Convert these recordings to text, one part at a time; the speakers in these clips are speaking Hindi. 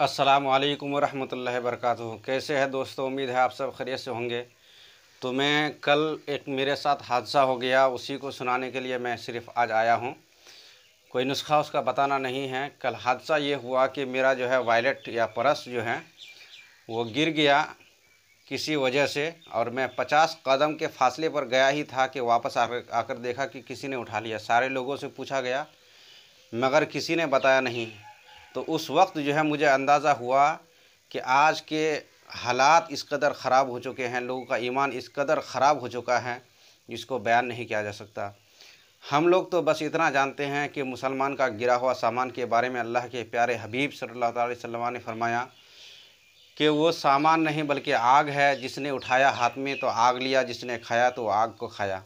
अस्सलामु अलैकुम वरहमतुल्लाहि वबरकातुहू। कैसे हैं दोस्तों, उम्मीद है आप सब खैरियत से होंगे। तो मैं कल एक मेरे साथ हादसा हो गया, उसी को सुनाने के लिए मैं सिर्फ़ आज आया हूँ। कोई नुस्खा उसका बताना नहीं है। कल हादसा ये हुआ कि मेरा जो है वॉलेट या पर्स जो है वो गिर गया किसी वजह से, और मैं 50 कदम के फासले पर गया ही था कि वापस आकर देखा कि किसी ने उठा लिया। सारे लोगों से पूछा गया मगर किसी ने बताया नहीं। तो उस वक्त जो है मुझे अंदाज़ा हुआ कि आज के हालात इस कदर ख़राब हो चुके हैं, लोगों का ईमान इस कदर ख़राब हो चुका है जिसको बयान नहीं किया जा सकता। हम लोग तो बस इतना जानते हैं कि मुसलमान का गिरा हुआ सामान के बारे में अल्लाह के प्यारे हबीब सल्लल्लाहु अलैहि वसल्लम ने फरमाया कि वो सामान नहीं बल्कि आग है, जिसने उठाया हाथ में तो आग लिया, जिसने खाया तो आग को खाया।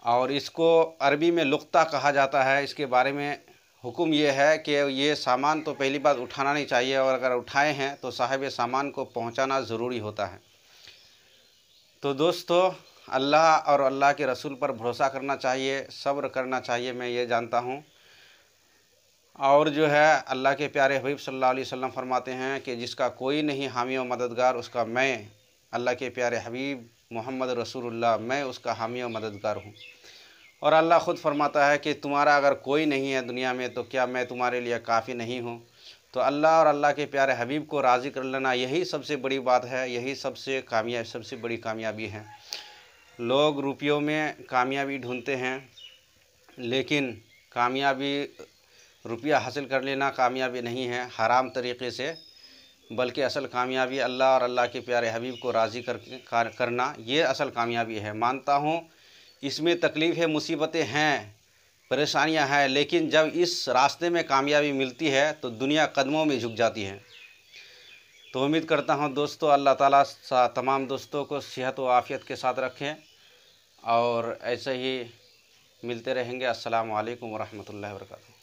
और इसको अरबी में लुक्ता कहा जाता है। इसके बारे में हुक्म ये है कि ये सामान तो पहली बात उठाना नहीं चाहिए, और अगर उठाए हैं तो साहिब सामान को पहुंचाना ज़रूरी होता है। तो दोस्तों, अल्लाह और अल्लाह के रसूल पर भरोसा करना चाहिए, सब्र करना चाहिए, मैं ये जानता हूँ। और जो है अल्लाह के प्यारे हबीब सल्लल्लाहु अलैहि वसल्लम फरमाते हैं कि जिसका कोई नहीं हामी और मददगार, उसका मैं अल्लाह के प्यारे हबीब मोहम्मद रसूलुल्लाह, मैं उसका हामी और मददगार हूँ। और अल्लाह ख़ुद फरमाता है कि तुम्हारा अगर कोई नहीं है दुनिया में तो क्या मैं तुम्हारे लिए काफ़ी नहीं हूँ। तो अल्लाह और अल्लाह के प्यारे हबीब को राज़ी कर लेना, यही सबसे बड़ी बात है, यही सबसे बड़ी कामयाबी है। लोग रुपयों में कामयाबी ढूंढते हैं, लेकिन कामयाबी रुपया हासिल कर लेना कामयाबी नहीं है हराम तरीक़े से, बल्कि असल कामयाबी अल्लाह और अल्लाह के प्यारे हबीब को राज़ी करना, ये असल कामयाबी है। मानता हूँ इसमें तकलीफ़ें, मुसीबतें हैं, परेशानियां हैं, लेकिन जब इस रास्ते में कामयाबी मिलती है तो दुनिया कदमों में झुक जाती है। तो उम्मीद करता हूं दोस्तों अल्लाह ताला तमाम दोस्तों को सेहत व आफ़ियत के साथ रखें, और ऐसे ही मिलते रहेंगे। अस्सलामु अलैकुम वरहमतुल्लाहि वबरकातुहू।